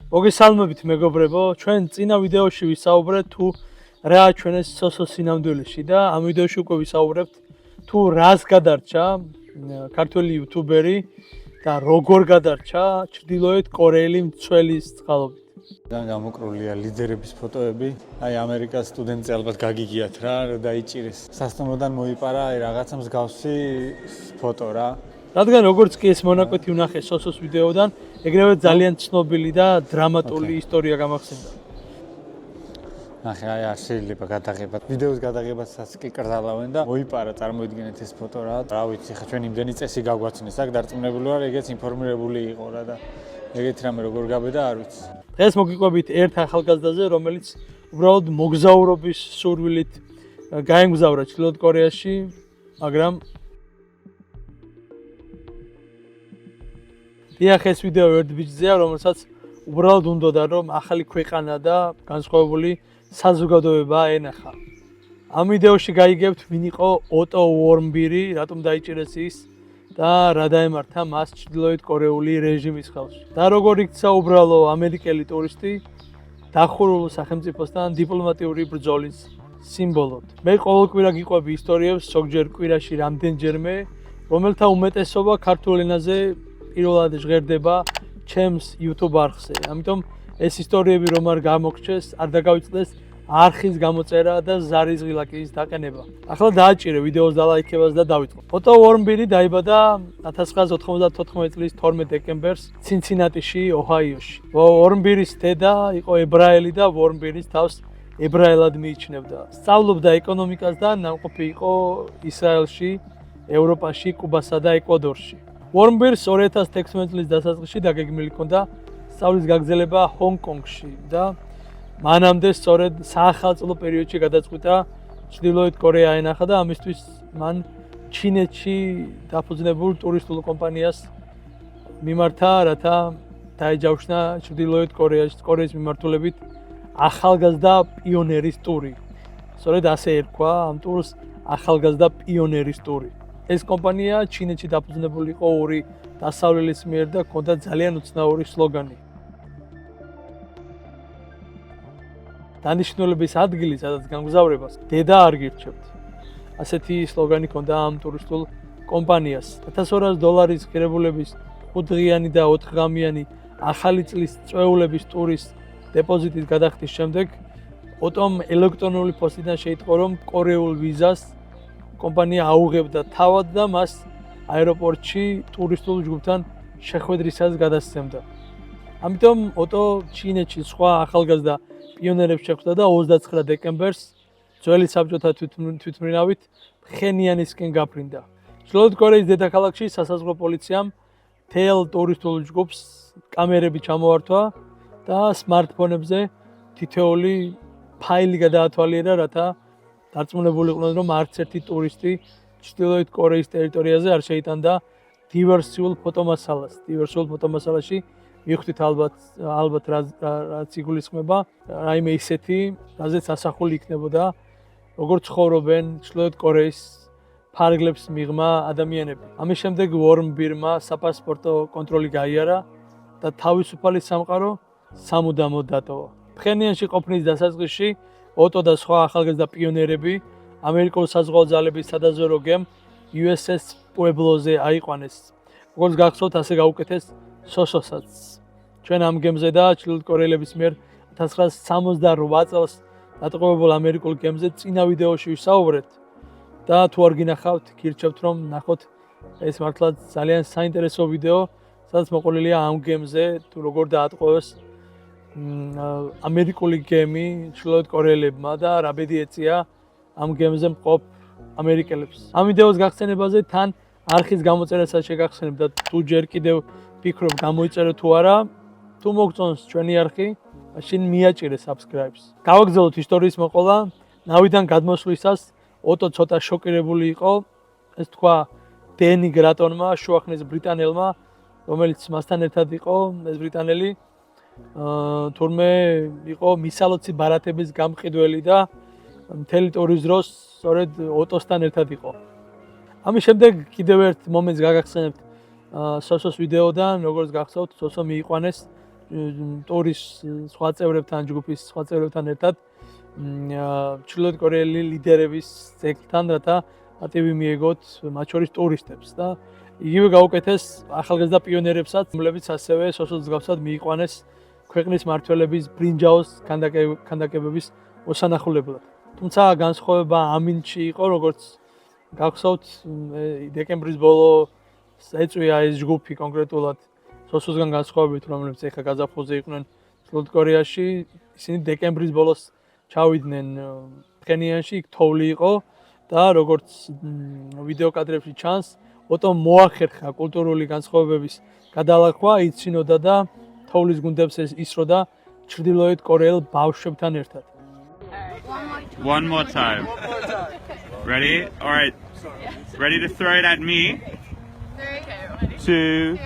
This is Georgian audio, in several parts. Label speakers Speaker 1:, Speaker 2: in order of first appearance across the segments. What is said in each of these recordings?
Speaker 1: მოგესალმებით მეგობრებო, ჩვენ წინა ვიდეოში ვისაუბრეთ თუ რა ჩვენეს სოსოს სინამდვილეში და ამ ვიდეოში უკვე ვისაუბრებთ თუ რას გადარჩა ქართველი იუთუბერი და როგორ გადარჩა ჩრდილოეთ კორეელი მცველის წყალობით.
Speaker 2: გამოკრულია ლიდერების ფოტოები, აი ამერიკას სტუდენტზე ალბათ გაგიგიათ რა დაიჭირეს. სასტუმროდან მოიპარა აი რაღაცა მსგავსი ფოტო რა.
Speaker 1: რადგან როგორც კი ეს მონაკვეთი ვნახე სოსოს ვიდეოდან, ეგრევე ძალიან ცნობილი და დრამატული ისტორია გამახსენდა.
Speaker 2: ნახე, აი არ შეიძლება გადაღება. ვიდეოს გადაღებასაც კი კრძალავენ და მოიპარა, წარმოიდგინეთ ეს ფოტო რა. რა ვიცი, ხა ჩვენ იმდენი წესი გაგვაცნეს, აქ დარწმუნებული ვარ, ეგეც ინფორმირებული იყო რა და ეგეთი რამე როგორ გაბედა არ ვიცი.
Speaker 1: დღეს მოგიყვებით ერთ ახალგაზრდაზე, რომელიც უბრალოდ მოგზაურობის სურვილით გაემგზავრა ჩრდილოეთ კორეაში, მაგრამ დიახ, ეს ვიდეო ერთ ბიჭზეა, რომელსაც უბრალოდ უნდოდა რომ ახალი ქვეყანა და განსხვავებული საზოგადოება ენახა. ამ ვიდეოში გაიგებთ ვინ იყო ოტო უორმბირი, რატომ დაიჭირეს ის და რა დაემართა მას ჩრდილოეთ კორეული რეჟიმის ხელში. და როგორ იქცა უბრალო ამერიკელი ტურისტი დახურულ სახელმწიფოსთან დიპლომატიური ბრძოლის სიმბოლოდ. მე ყოველკვირა გიყვები ისტორიებს, ზოგჯერ კვირაში რამდენჯერმე, რომელთა უმეტესობა ქართულ ენაზე პირველად ჟღერდება ჩემს YouTube არხზე. ამიტომ ეს ისტორიები რომ არ გამოგრჩეს, არ დაგავიწყდეს არხის გამოწერა და ზარიზღილაკის დაყენება. ახლა დააჭირე ვიდეოს დალაიქებას და დავიწყო. ოტო უორმბირი დაიბადა 1994 წლის 12 დეკემბერს ცინცინატიში, ოჰაიოში. უორმბირის დედა იყო ებრაელი და უორმბირის თავს ებრაელად მიიჩნევდა. სწავლობდა ეკონომიკას და ნამყოფი იყო ისრაელში, ევროპაში, კუბასა და ეკვადორში. უორმბირს 2016 წლის დასაწყისში დაგეგმილი ჰქონდა სწავლის გაგრძელება ჰონგ-კონგში და მანამდე სწორედ საახალწლო პერიოდში გადაწყვიტა ჩრდილოეთ კორეა ენახა და ამისთვის მან ჩინეთში დაფუძნებულ ტურისტულ კომპანიას მიმართა, რათა დაეჯავშნა ჩრდილოეთ კორეის მიმართულებით ახალგაზრდა პიონერის ტური. სწორედ ასე ერქვა ამ ტურს ახალგაზრდა პიონერის ტური. ეს კომპანია ჩინეთში დაფუძნებული იყო ორი დასავლელის მიერ და ჰქონდა ძალიან უცნაური სლოგანი. დანიშნულების ადგილი, სადაც გამგზავრებას დედა არ გირჩევთ. ასეთი სლოგანი ჰქონდა ამ ტურისტულ კომპანიას. $1200 ღირებულების 5დღიანი და 4ღამიანი ახალი წლის წვეულების ტურის დეპოზიტის გადახდის შემდეგ ოტომ ელექტრონული პოსტიდან შეიტყო, რომ კორეულ ვიზას კომპანია აუღებდა თავად და მას აეროპორტში ტურისტულ ჯგუფთან შეხვედრისას გადასცემდა. ამიტომ ოტო ჩინეთში სხვა ახალგაზრდა პიონერებს შეხვდა და 29 დეკემბერს ძველი საბჭოთა თვითმფრინავით ფხენიანისკენ გაფრინდა. ჩრდილოეთ კორეის დედაქალაქში სასაზღვრო პოლიციამ მთელ ტურისტულ ჯგუფს კამერები ჩამოართვა და სმარტფონებზე თითოეული ფაილი გადაათვალიერა, რათა დარწმუნებული იყვნენ, რომ არც ერთი ტურისტი ჩრდილოეთ კორეის ტერიტორიაზე არ შეიტანდა დივერსიულ ფოტომასალას. დივერსიულ ფოტომასალაში მივხვდით ალბათ რაც იგულისხმება, რაიმე ისეთი, რაზეც ასახული იქნებოდა, როგორ ცხოვრობენ ჩრდილოეთ კორეის ფარგლებს მიღმა ადამიანები. ამის შემდეგ უორმბირმა საპასპორტო კონტროლი გაიარა და თავისუფალი სამყარო სამუდამოდ დატოვა. ფხენიანში ყოფნის დასაწყისში ოტო და სხვა ახალგაზრდა პიონერები ამერიკულ საზღვაო ძალების სადაზვერვო გემ USS პუებლოზე აიყვანეს. როგორც გახსოვთ, ასე გაუკეთეს სოსოსაც. ჩვენ ამ გემზე და ჩრდილოეთ კორეელების მიერ 1968 წელს დატყვევებულ ამერიკულ გემზე წინა ვიდეოში ვისაუბრეთ და თუ არ გინახავთ, გირჩევთ რომ ნახოთ ეს მართლაც ძალიან საინტერესო ვიდეო, სადაც მოყოლილია ამ გემზე თუ როგორ დაატყვევეს ამერიკული გემი ჩრდილოეთ კორეელებმა და რა ბედი ეწია ამ გემზე მყოფ ამერიკელებს. ამ ვიდეოს გახსენებაზე თან არხის გამოწერასაც შეგახსენებ და თუ ჯერ კიდევ ფიქრობ გამოიწერო თუ არა, თუ მოგწონს ჩვენი არხი, მაშინ მიაჭირე subscribe-ს. გავაგრძელოთ ისტორიის მოყოლა. ნავიდან გადმოსვლისას ოტო ცოტა შოკირებული იყო, ეს თქვა დენი გრატონმა, შუახნის ბრიტანელმა, რომელიც მასთან ერთად იყო, ეს ბრიტანელი თურმე იყო მისალოცი ბარათების გამყიდველი და მთელი ტურის დროს სწორედ ოტოსთან ერთად იყო. ამის შემდეგ კიდევ ერთ მომენტს გაგახსენებთ სოსოს ვიდეოდან, როგორც გახსოვთ, სოსო მიიყვანეს ტურის სხვა წევრებთან, ჯგუფის სხვა წევრებთან ერთად ჩრდილოეთ კორეელი ლიდერების ძეგლთან, რათა პატივი მიეგოთ მათ შორის ტურისტებს და იგივე გაუკეთეს ახალგაზრდა პიონერებსაც, რომლებიც ასევე სოციალურ მსგავსად მიიყვანეს ქვეყნის მმართველების ბრინჯაოს ქანდაკებების მოსანახულებლად. თუმცა განსხვავება ამინში იყო, როგორც გახსოვთ, დეკემბრის ბოლოს ეწვია ეს ჯგუფი კონკრეტულად სოსუსგან განსხვავებით, რომლებიც ეხა გაზაფხულზე იყვნენ ჩრდილოეთ კორეაში, ისინი დეკემბრის ბოლოს ჩავიდნენ ფხენიანში, იქ თოვლი იყო და როგორც ვიდეო კადრებში ჩანს, ოტომ მოახერხა კულტურული განსხვავებების გადალახვა, იცინოდა და თოვლის გუნდებს ისროდა ჩრდილოეთ კორეელ ბავშვებთან ერთად.
Speaker 3: One more time. Ready? All right. Ready to throw it at me? 2.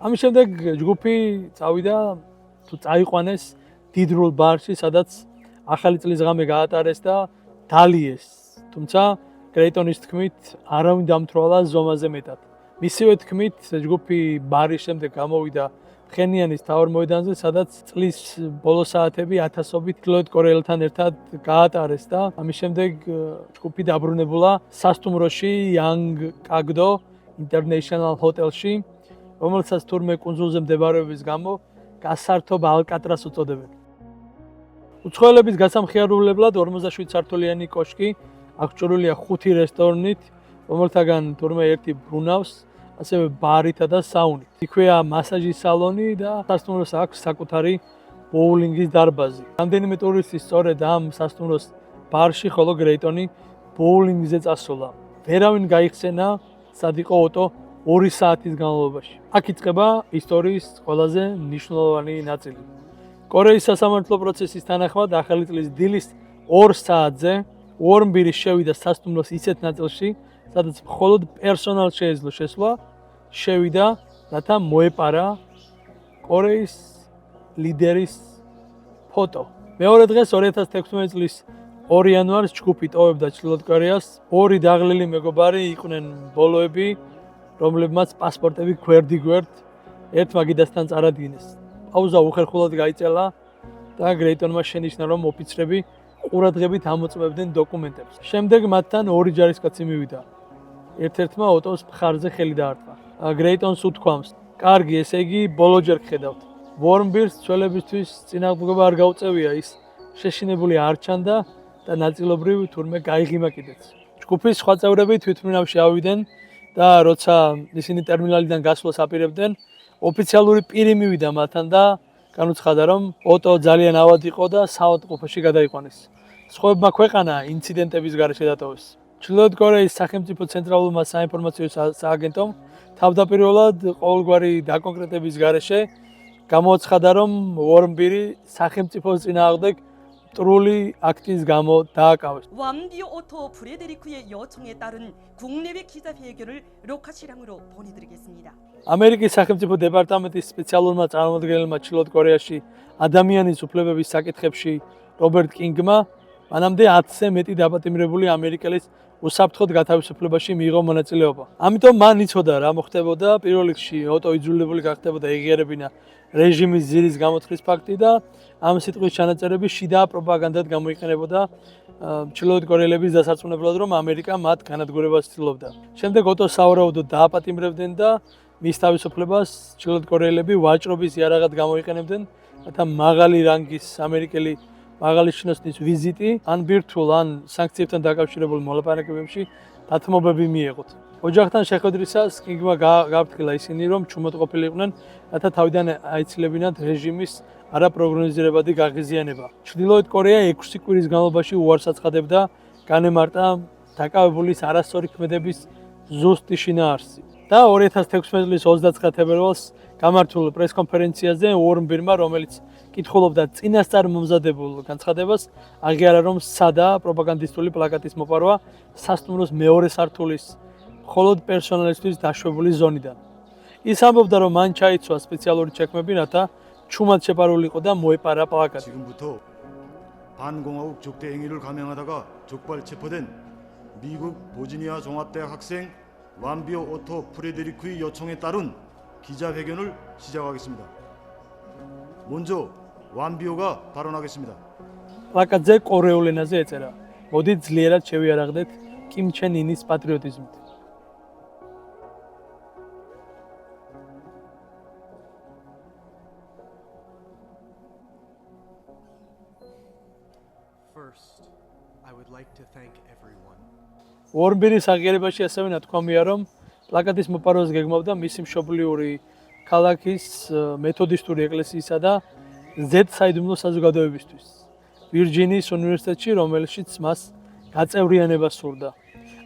Speaker 1: ამის შემდეგ ჯგუფი წავიდა თუ წაიყვანეს დიდრულ ბარში, სადაც ახალი წლის ღამე გაატარეს და დალიეს. თუმცა გრეიტონის თქმით, არავინ დამთვალა ზომაზე მეტად. მისივე თქმით, ჯგუფი ბარის შემდეგ გამოვიდა ფხენიანის მთავარ მოედანზე, სადაც წლის ბოლო საათები ათასობით ჩრდილოეთ კორეელთან ერთად გაატარეს და ამის შემდეგ ჯგუფი დაბრუნებულა სასტუმროში Young Kagdo International Hotel-ში, რომელსაც თურმე კუნძულზე მდებარეობის გამო გასართობ ალკატრას უწოდებენ. უცხოელების გასამხიარულებლად 47 სართულიანი კოშკი აღჭურვილია 5 რესტორნით, რომელთაგან თურმე ერთი ბრუნავს, ასევე ბარითა და საუნით. იქვეა მასაჟის სალონი და სასტუმროს აქვს საკუთარი ბოულინგის დარბაზი. რამდენიმე ტურისტი სწორედ ამ სასტუმროს ბარში, ხოლო გრეიტონი ბოულინგზე წასულა. ვერავინ გაიხსენა, სად იყო ოტო 2 საათის განმავლობაში. აქ იწყება ისტორიის ყველაზე მნიშვნელოვანი ნაწილი. კორეის სასამართლო პროცესის თანახმად ახალი წლის დილის 2 საათზე უორმბირი შევიდა სასტუმროს ისეთ ნაწილში, სადაც მხოლოდ პერსონალს შეეძლო შესვლა, შევიდა, რათა მოეპარა კორეის ლიდერის ფოტო. მეორე დღეს 2016 წლის 2 იანვარს ჯგუფი ტოვებდა ჩრდილოეთ კორეას. 2 დაღლილი მეგობარი იყვნენ ბოლოები, რომლებმაც პასპორტები გვერდიგვერდ ერთ მაგიდასთან წარადგინეს. პაუზა უხერხულად გაიწელა და გრეიტონმა შენიშნა, რომ ოფიცრები ყურადღებით ამოწმებდნენ დოკუმენტებს. შემდეგ მათთან 2 ჯარისკაცი მივიდა. ერთ-ერთმა ოტოს მხარზე ხელი დაარტყა. გრეიტონს უთქვამს: "კარგი, ესე იგი, ბოლოჯერ გხედავთ. ვორმბირს ცველებისთვის წინააღმდეგობა არ გაუწევია, ის შეშინებული არ ჩანდა და ნაწილობრივ თურმე გაიღიმა კიდეც." ჯგუფის სხვა წევრები თვითმფრინავში ავიდნენ და როცა ისინი ტერმინალიდან გასვლას აპირებდნენ, ოფიციალური პირი მივიდა მათთან და განუცხადა, რომ ოტო ძალიან ავად იყო და საავადმყოფოში გადაიყვანეს. სხვებმა ქვეყანა ინციდენტების გარეშე დატოვეს. ჩრდილოეთ კორეის სახელმწიფო ცენტრალურმა საინფორმაციო სააგენტომ თავდაპირველად ყოველგვარი დაკონკრეტების გარეშე გამოაცხადა, რომ ვორმბირი სახელმწიფოს წინააღმდეგ მტრული აქტის გამო დააკავეს.
Speaker 4: 완비오 오토 프레데리크의 요청에 따른 국내외 기자회견을 로카시랑으로 보내드리겠습니다.
Speaker 1: ამერიკის სახელმწიფო დეპარტამენტის სპეციალურმა წარმომადგენელმა ჩრდილოეთ კორეაში ადამიანის უფლებების საკითხებში რობერტ კინგმა მანამდე 10-ზე მეტი დაპატიმრებული ამერიკელის უსაფრთხოდ გათავისუფლებაში მიიღო მონაწილეობა. ამიტომ მან იცოდა, რა მოხდებოდა. პირველ რიგში ოტო იძულებული გახდებოდა ეღიარებინა რეჟიმის ძირის გამოთხრის ფაქტი და ამ სიტყვის ჩანაწერები შიდა პროპაგანდად გამოიყენებოდა ჩრდილოეთ კორეელების დასარწმუნებლად, რომ ამერიკა მათ განადგურებას ცდილობდა. შემდეგ ოტოს სავარაუდოდ დააპატიმრებდნენ და მის თავისუფლებას ჩრდილოეთ კორეელები ვაჭრობის იარაღად გამოიყენებდნენ, რათა მაღალი რანგის ამერიკელი მაღალი შინოსნის ვიზიტი ან ბირთვულ ან სანქციებთან დაკავშირებულ მოლაპარაკებებში დათმობები მიეღოთ. ოჯახთან შეხვედრისას კინგმა გააფრთხილა ისინი, რომ ჩუმოტყოფილი იყვნენ, რათა თავიდან აიცილებინათ რეჟიმის არაპროგნოზირებადი გაღიზიანება. ჩრდილოეთ კორეა 6 კვირის განმავლობაში უარს აცხადებდა განემარტა დაკავებულის არასწორი ქმედების ზუსტი შინაარსი. და 2016 წლის 29 თებერვალს გამართულ პრესკონფერენციაზე ვორმბირმა, რომელიც კითხულობდა წინასწარ მომზადებულ განცხადებას, აღიარა, რომ სადაა პროპაგანდისტული პლაკატის მოპარვა სასტუმროს მეორე სართულის მხოლოდ პერსონალისთვის დაშვებული ზონიდან. ის ამბობდა, რომ მან ჩაიცვა სპეციალური ჩექმები, რათა ჩუმად შეპარულიყო და მოეპარა პლაკატი.
Speaker 5: 지금부터 반공화국 족대 행위를 감행하다가 족발 체포된 미국 보지니아 종합대학 학생 완비오 오토 프레데리크의 요청에 따른 기자회견을 시작하겠습니다. 먼저 완비호가 발언하겠습니다.
Speaker 1: პლაკატზე კორეულ ენაზე ეწერა. მოდით ძლიერად შევიარაღდეთ კიმ ჩენ ინის პატრიოტიზმით.
Speaker 6: First, I would like to thank everyone.
Speaker 1: ვორნბირის აღიარებაში ასევე ნათქვამია, რომ პლაკატის მოპარვას გეგმავდა მისი მშობლიური ქალაქის მეთოდისტური ეკლესიისა და Z-საიდუმლო საზოგადოებისთვის ვირჯინიის უნივერსიტეტში, რომელშიც მას გაწევრიანება სურდა.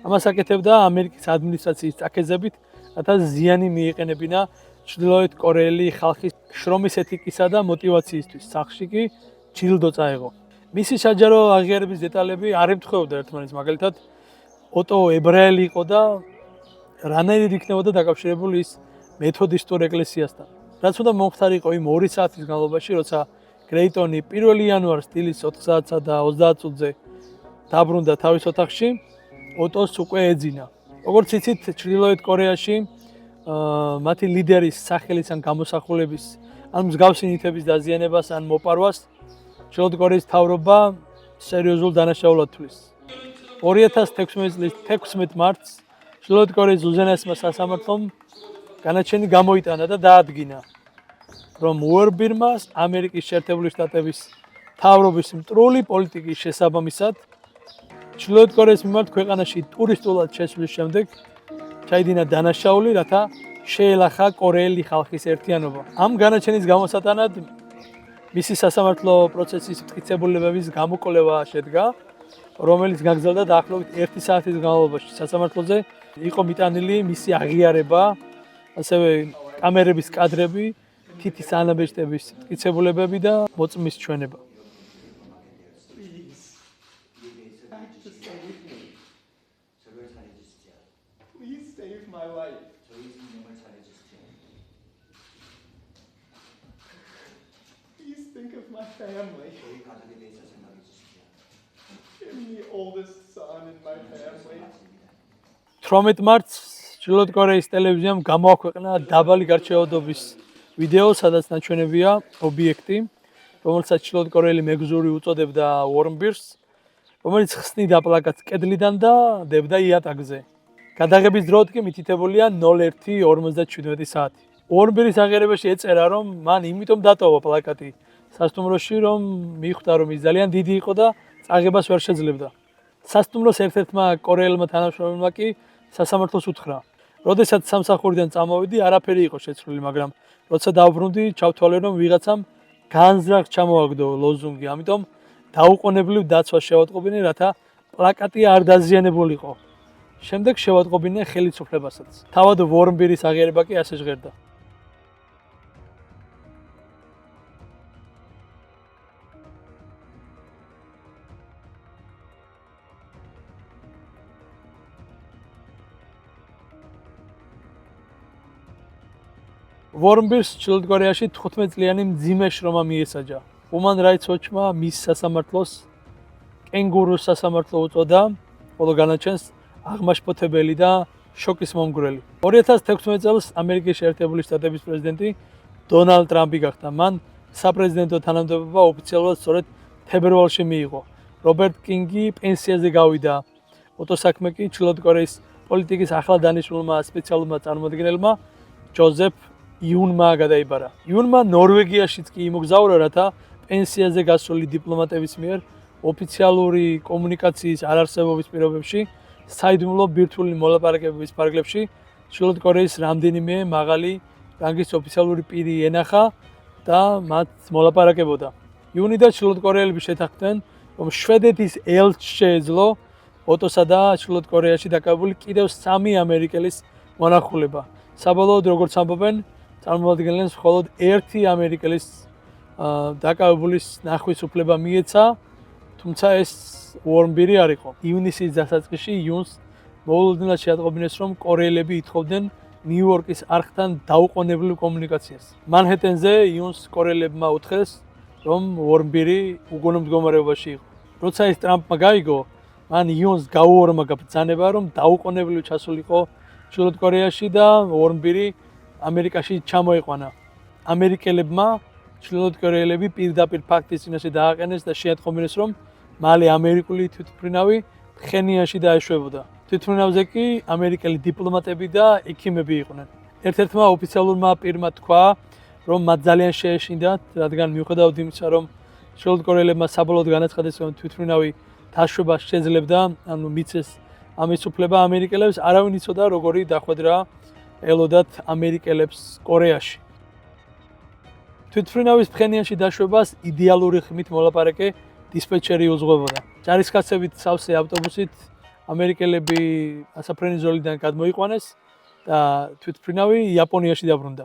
Speaker 1: ამას აკეთებდა ამერიკის ადმინისტრაციის წაკეზებით, რათა ზიანი მიეყენებინა ჩრდილოეთ კორეელი ხალხის შრომის ეთიკისა და მოტივაციისთვის. სახში კი ჯილდო წაეღო. მისი საჯარო აღიარების დეტალები არ ემთხვეოდა ერთმანეთს, მაგალითად ოტო ებრაელი იყო და რანაირად იქნებოდა დაკავშირებული ის მეთოდისტურ ეკლესიასთან. რაც უნდა მომხდარიყო იმ 2 საათის განმავლობაში, როცა გრეიტონი 1 იანვარს დილის 4 საათსა და 30 წუთზე დაბრუნდა თავის ოთახში, ოტოს უკვე ეძინა. როგორც იცით, ჩრდილოეთ კორეაში მათი ლიდერის სახელის ან გამოსახულების ან მსგავსი ნივთების დაზიანებას ან მოპარვას ჩრდილოეთ კორეის მთავრობა სერიოზულ დანაშაულად თვლის. 2016 წლის 16 მარტს ჩრდილოეთ კორეის უზენაესმა სასამართლომ განაჩენი გამოიტანა და დაადგინა, რომ ვორნბირმას ამერიკის შეერთებული შტატების მთავრობის მტრული პოლიტიკის შესაბამისად ჩრდილოეთ კორეის მიმართ ქვეყანაში ტურისტულად შესვლის შემდეგ ჩაიდინა დანაშაული, რათა შეელახა კორეელი ხალხის ერთიანობა. ამ განაჩენის გამოსატანად მისი სასამართლო პროცესის მტკიცებულებების გამოკვლევა შედგა, რომელიც გაგრძელდა დაახლოებით 1 საათის განმავლობაში. სასამართლოზე იყო მიტანილი მისი აღიარება, ასევე კამერების კადრები, თითის ანაბეჭდების მტკიცებულებები და მოწმის ჩვენება.
Speaker 6: Please save my life. Please think of my family. I'm the oldest son in my family.
Speaker 1: 18 მარტს ჩრდილოეთ კორეის ტელევიზიამ გამოაქვეყნა დაბალი გარჩევადობის ვიდეო, სადაც ნაჩვენებია ობიექტი, რომელსაც ჩრდილოეთ კორეელი მეგზური უწოდებდა ვორნბირს, რომელიც ხსნიდა პლაკატს კედლიდან და დებდა იატაკზე. გადაღების დროით კი მითითებულია 01:57 საათი. ვორნბირის აღიარებაში ეწერა, რომ მან იმიტომ დატოვა პლაკატი სასტუმროში, რომ მიხვდა, რომ ის ძალიან დიდი იყო და წაღებას ვერ შეძლებდა. სასტუმროს ერთ-ერთმა კორეელმა თანამშრომელმა კი სასამართლოს უთხრა: როდესაც სამსახურიდან წამოვიდი, არაფერი იყო შეცვლილი, მაგრამ როცა დავბრუნდი, ჩავთვალე, რომ ვიღაცამ განზრახ ჩამოაგდო ლოზუნგი, ამიტომ დაუყოვნებლივ დაცვას შევატყობინე, რათა პლაკატი არ დაზიანებულიყო. შემდეგ შევატყობინე ხელისუფლებასაც. თავად ვორნბირის აღიარება კი ასე ჟღერდა. ვორნბირს ჩრდილოეთ კორეაში 15 წლიანი მძიმე შრომა მიესაჯა. Human Rights Watch-მა მის სასამართლოს კენგურუს სასამართლო უწოდა, ხოლო განაჩენს აღმაშფოთებელი და შოკის მომგვრელი. 2016 წელს ამერიკის შეერთებული შტატების პრეზიდენტი დონალდ ტრამპი გახდა. მან საპრეზიდენტო თანამდებობა ოფიციალურად სწორედ თებერვალში მიიღო. რობერტ კინგი პენსიაზე გავიდა. ოტოსაქმე კი ჩრდილოეთ კორეის პოლიტიკის ახალ დანიშნულმა სპეციალურმა წარმომადგენელმა ჯოზეფ იუნმა გადაიბარა. იუნმა ნორვეგიაშიც კი იმოგზაურა, რათა პენსიაზე გასული დიპლომატების მიერ ოფიციალური კომუნიკაციის არარსებობის პირობებში საიდუმლო ბირთვული მოლაპარაკებების ფარგლებში ჩრდილოეთ კორეის რამდენიმე მაღალი რანგის ოფიციალური პირი ენახა და მათ მოლაპარაკებოდა. იუნი და ჩრდილოეთ კორეელები შეთანხმდნენ, რომ შვედეთის ელჩს შეეძლო ოტოსა და ჩრდილოეთ კორეაში დაკავებული კიდევ 3 ამერიკელის მონახულება. საბოლოოდ, როგორც ამბობენ, წარმოადგენლებს მხოლოდ 1 ამერიკელის დაკავებულის ნახვის უფლება მიეცა, თუმცა ეს ვორნბირი არ იყო. ივნისის დასაწყისში იუნს მოულოდნელად შეატყობინეს, რომ კორეელები ითხოვდნენ ნიუ-იორკის არხთან დაუყოვნებლივ კომუნიკაციას. მანჰეტენზე იუნს კორეელებმა უთხრეს, რომ ვორნბირი უგონო მდგომარეობაში იყო. როცა ეს ტრამპმა გაიგო, მან იუნს გაუორმაგა ბრძანება, რომ დაუყოვნებლივ ჩასულიყო ჩრდილოეთ კორეაში და ვორნბირი ამერიკაში ჩამოეყვანა. ამერიკელებმა ჩრდილოეთ კორეელები პირდაპირ ფაქტის წინაშე დააყენეს და შეატყობინეს, რომ მალე ამერიკული თვითმფრინავი ფხენიანში დაეშვებოდა. თვითმფრინავზე კი ამერიკელი დიპლომატები და ექიმები იყვნენ. ერთ-ერთმა ოფიციალურმა პირმა თქვა, რომ მათ ძალიან შეეშინდათ, რადგან მიუხედავად იმისა, რომ ჩრდილოეთ კორეელებმა საბოლოოდ განაცხადეს, რომ თვითმფრინავი დაშვება შეძლებდა, ანუ მიცეს ამის უფლება ამერიკელებს, არავინ იცოდა, როგორი დახვედრა ელოდათ ამერიკელებს კორეაში. თვითმფრინავის ფხენიანში დაშვებას იდეალური ხმით მოლაპარაკე დისპეჩერი უძღვებოდა. ჯარისკაცებით სავსე ავტობუსით ამერიკელები ასაფრენი ზოლიდან გადმოიყვანეს და თვითმფრინავი იაპონიაში დაბრუნდა.